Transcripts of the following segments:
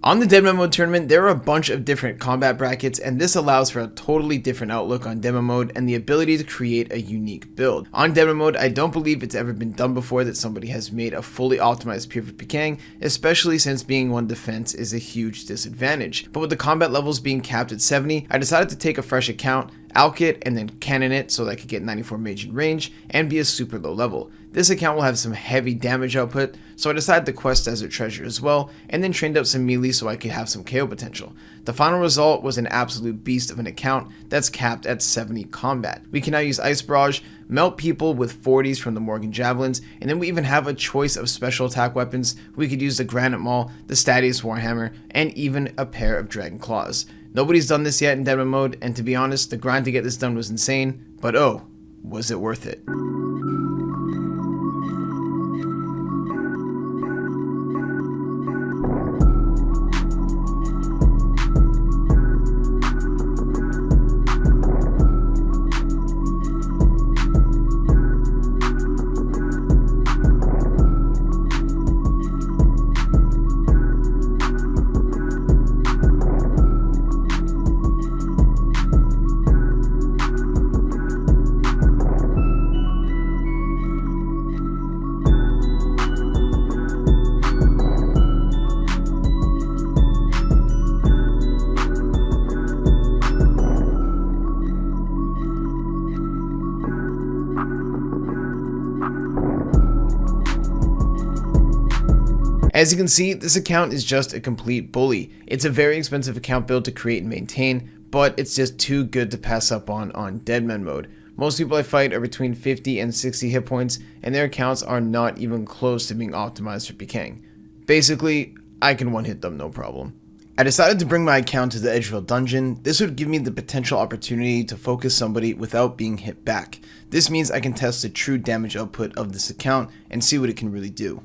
On the Deadman mode tournament, there are a bunch of different combat brackets, and this allows for a totally different outlook on Deadman mode and the ability to create a unique build. On Deadman mode, I don't believe it's ever been done before that somebody has made a fully optimized peer for PKING, especially since being one defense is a huge disadvantage. But with the combat levels being capped at 70, I decided to take a fresh account, alch it, and then cannon it so that I could get 94 mage in range and be a super low level. This account will have some heavy damage output, so I decided to quest Desert Treasure as well, and then trained up some melee so I could have some KO potential. The final result was an absolute beast of an account that's capped at 70 combat. We can now use Ice Barrage, melt people with 40s from the Morgan Javelins, and then we even have a choice of special attack weapons. We could use the Granite Maul, the Stadius Warhammer, and even a pair of Dragon Claws. Nobody's done this yet in Deadman mode, and to be honest, the grind to get this done was insane, but oh, was it worth it? As you can see, this account is just a complete bully. It's a very expensive account build to create and maintain, but it's just too good to pass up on Deadman mode. Most people I fight are between 50 and 60 hit points, and their accounts are not even close to being optimized for PKING. Basically, I can one-hit them no problem. I decided to bring my account to the Edgeville dungeon. This would give me the potential opportunity to focus somebody without being hit back. This means I can test the true damage output of this account and see what it can really do.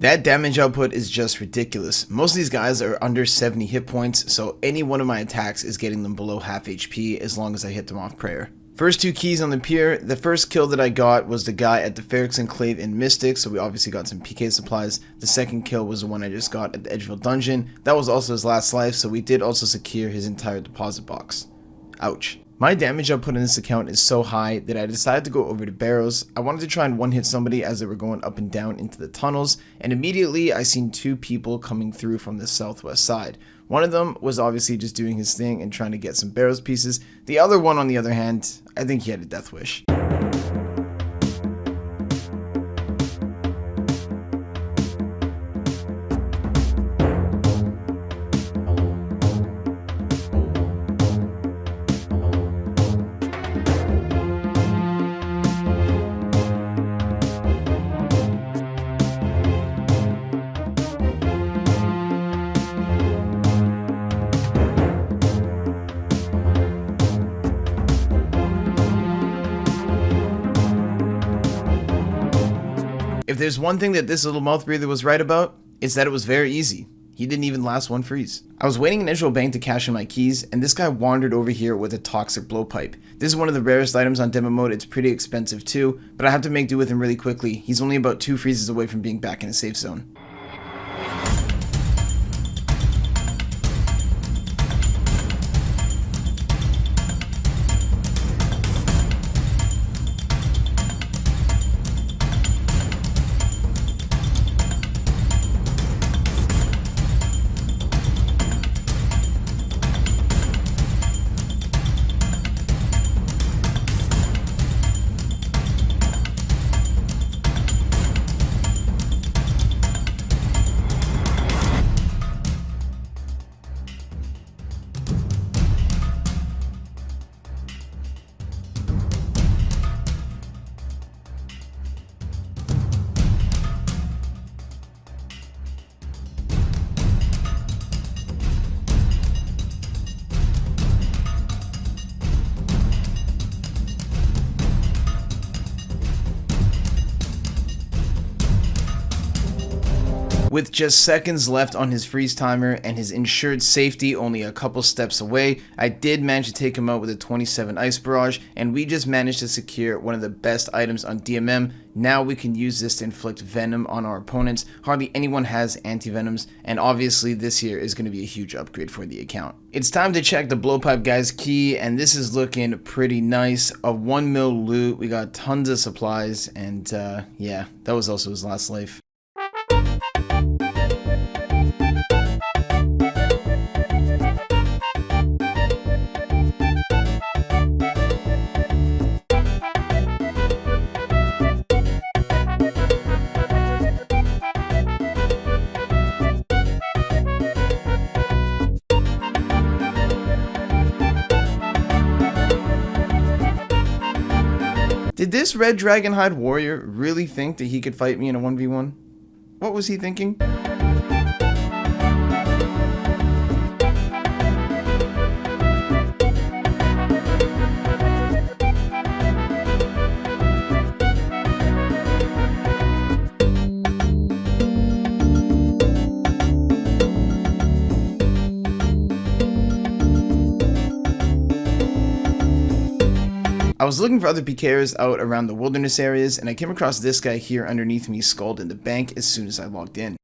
That damage output is just ridiculous. Most of these guys are under 70 hit points, so any one of my attacks is getting them below half HP as long as I hit them off prayer. First two keys on the pier. The first kill that I got was the guy at the Ferrex Enclave in Mystic, so we obviously got some PK supplies. The second kill was the one I just got at the Edgeville dungeon. That was also his last life, so we did also secure his entire deposit box. Ouch. My damage output on this account is so high that I decided to go over to Barrows. I wanted to try and one-hit somebody as they were going up and down into the tunnels, and immediately I seen two people coming through from the southwest side. One of them was obviously just doing his thing and trying to get some Barrows pieces. The other one, on the other hand, I think he had a death wish. If there's one thing that this little mouth breather was right about, it's that it was very easy. He didn't even last one freeze. I was waiting in Edgeville Bank to cash in my keys, and this guy wandered over here with a toxic blowpipe. This is one of the rarest items on demo mode. It's pretty expensive too, but I have to make do with him really quickly. He's only about 2 freezes away from being back in a safe zone. With just seconds left on his freeze timer and his ensured safety only a couple steps away, I did manage to take him out with a 27 Ice Barrage, and we just managed to secure one of the best items on DMM. Now we can use this to inflict venom on our opponents. Hardly anyone has anti-venoms, and obviously this here is going to be a huge upgrade for the account. It's time to check the Blowpipe guy's key, and this is looking pretty nice. A 1 mil loot, we got tons of supplies, and yeah, that was also his last life. Did this Red Dragonhide warrior really think that he could fight me in a 1v1? What was he thinking? I was looking for other PKers out around the wilderness areas, and I came across this guy here underneath me skulled in the bank as soon as I logged in.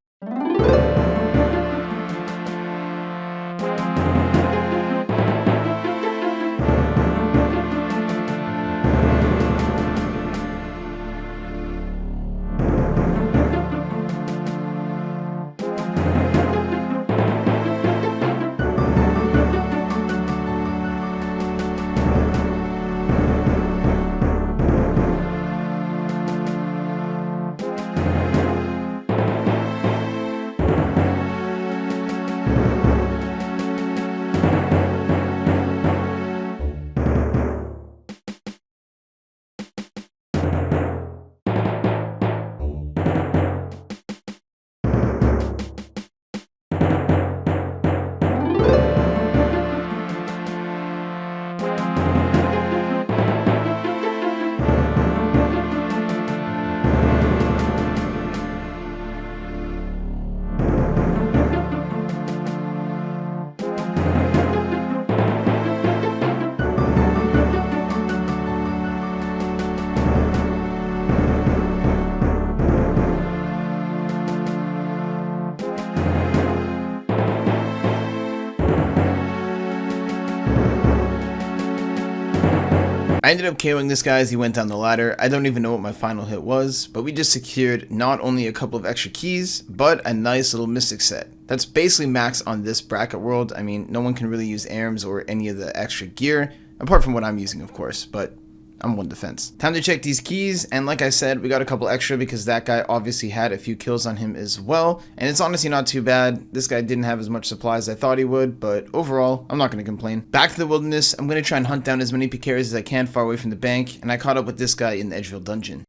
I ended up KOing this guy as he went down the ladder. I don't even know what my final hit was, but we just secured not only a couple of extra keys, but a nice little mystic set. That's basically max on this bracket world. I mean, no one can really use arms or any of the extra gear, apart from what I'm using, of course, but I'm one defense. Time to check these keys, and like I said, we got a couple extra because that guy obviously had a few kills on him as well, and it's honestly not too bad. This guy didn't have as much supply as I thought he would, but overall, I'm not going to complain. Back to the wilderness, I'm going to try and hunt down as many PKers as I can far away from the bank, and I caught up with this guy in the Edgeville dungeon.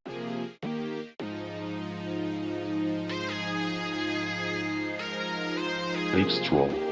H-Troll.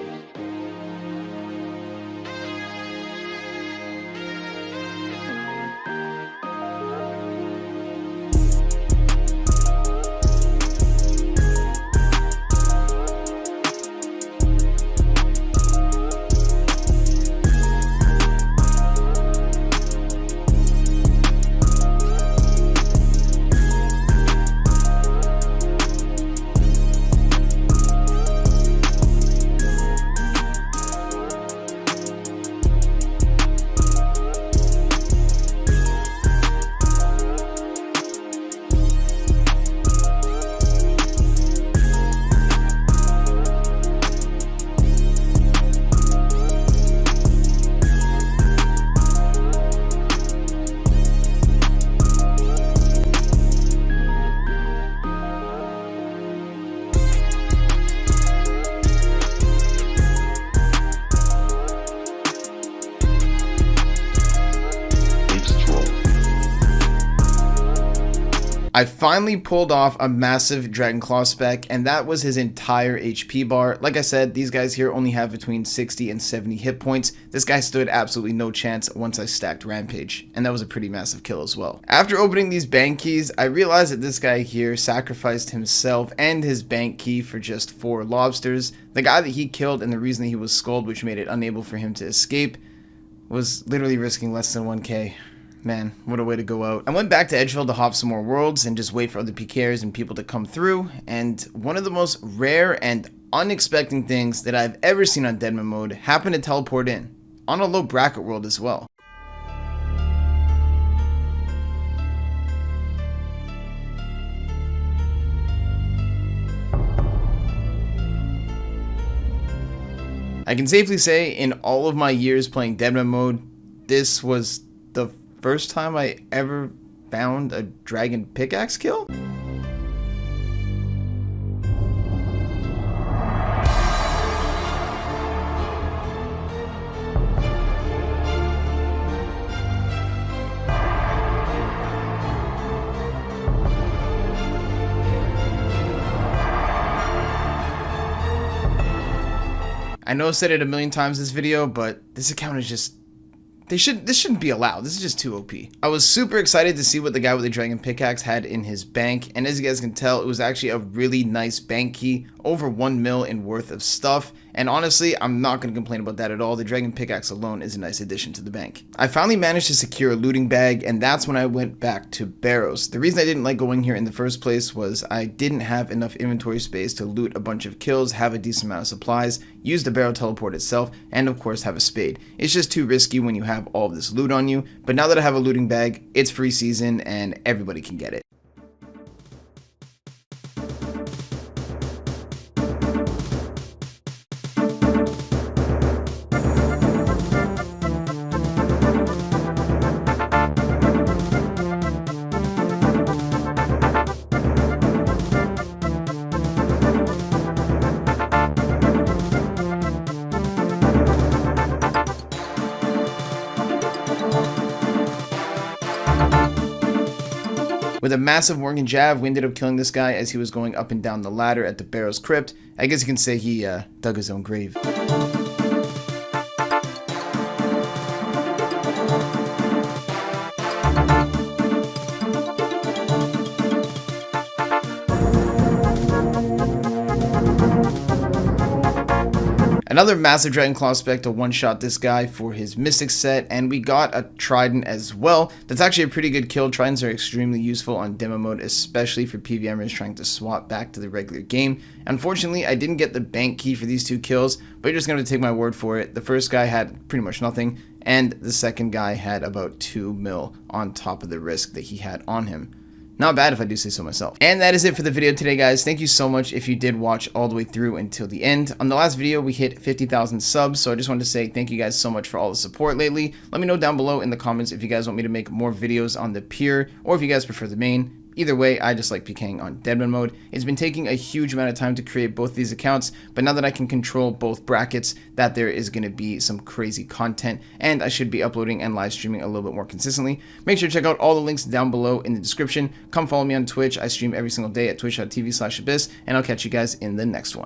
I finally pulled off a massive Dragon Claw spec, and that was his entire HP bar. Like I said, these guys here only have between 60 and 70 hit points. This guy stood absolutely no chance once I stacked Rampage, and that was a pretty massive kill as well. After opening these bank keys, I realized that this guy here sacrificed himself and his bank key for just 4 lobsters. The guy that he killed and the reason that he was skulled, which made it unable for him to escape, was literally risking less than 1k. Man, what a way to go out. I went back to Edgefield to hop some more worlds and just wait for other PKers and people to come through, and one of the most rare and unexpected things that I've ever seen on Deadman mode happened to teleport in, on a low bracket world as well. I can safely say in all of my years playing Deadman mode, this was the first time I ever found a dragon pickaxe kill? I know I said it a million times this video, but this account is just... this shouldn't be allowed. This is just too OP. I was super excited to see what the guy with the dragon pickaxe had in his bank, and as you guys can tell, it was actually a really nice bank key, over 1 mil in worth of stuff, and honestly, I'm not going to complain about that at all. The dragon pickaxe alone is a nice addition to the bank. I finally managed to secure a looting bag, and that's when I went back to Barrows. The reason I didn't like going here in the first place was I didn't have enough inventory space to loot a bunch of kills, have a decent amount of supplies, use the barrow teleport itself, and of course have a spade. It's just too risky when you have all of this loot on you, but now that I have a looting bag, it's free season and everybody can get it. With a massive Morgan jab, we ended up killing this guy as he was going up and down the ladder at the Barrow's crypt. I guess you can say he dug his own grave. Another massive Dragon Claw spec to one-shot this guy for his Mystic set, and we got a Trident as well. That's actually a pretty good kill. Tridents are extremely useful on demo mode, especially for PVMers trying to swap back to the regular game. Unfortunately, I didn't get the bank key for these 2 kills, but you're just going to take my word for it. The first guy had pretty much nothing, and the second guy had about 2 mil on top of the risk that he had on him. Not bad if I do say so myself. And that is it for the video today, guys. Thank you so much if you did watch all the way through until the end. On the last video, we hit 50,000 subs, so I just wanted to say thank you guys so much for all the support lately. Let me know down below in the comments if you guys want me to make more videos on the pier, or if you guys prefer the main. Either way, I just like PKing on Deadman mode. It's been taking a huge amount of time to create both these accounts, but now that I can control both brackets, that there is going to be some crazy content, and I should be uploading and live streaming a little bit more consistently. Make sure to check out all the links down below in the description. Come follow me on Twitch. I stream every single day at twitch.tv/abyss, and I'll catch you guys in the next one.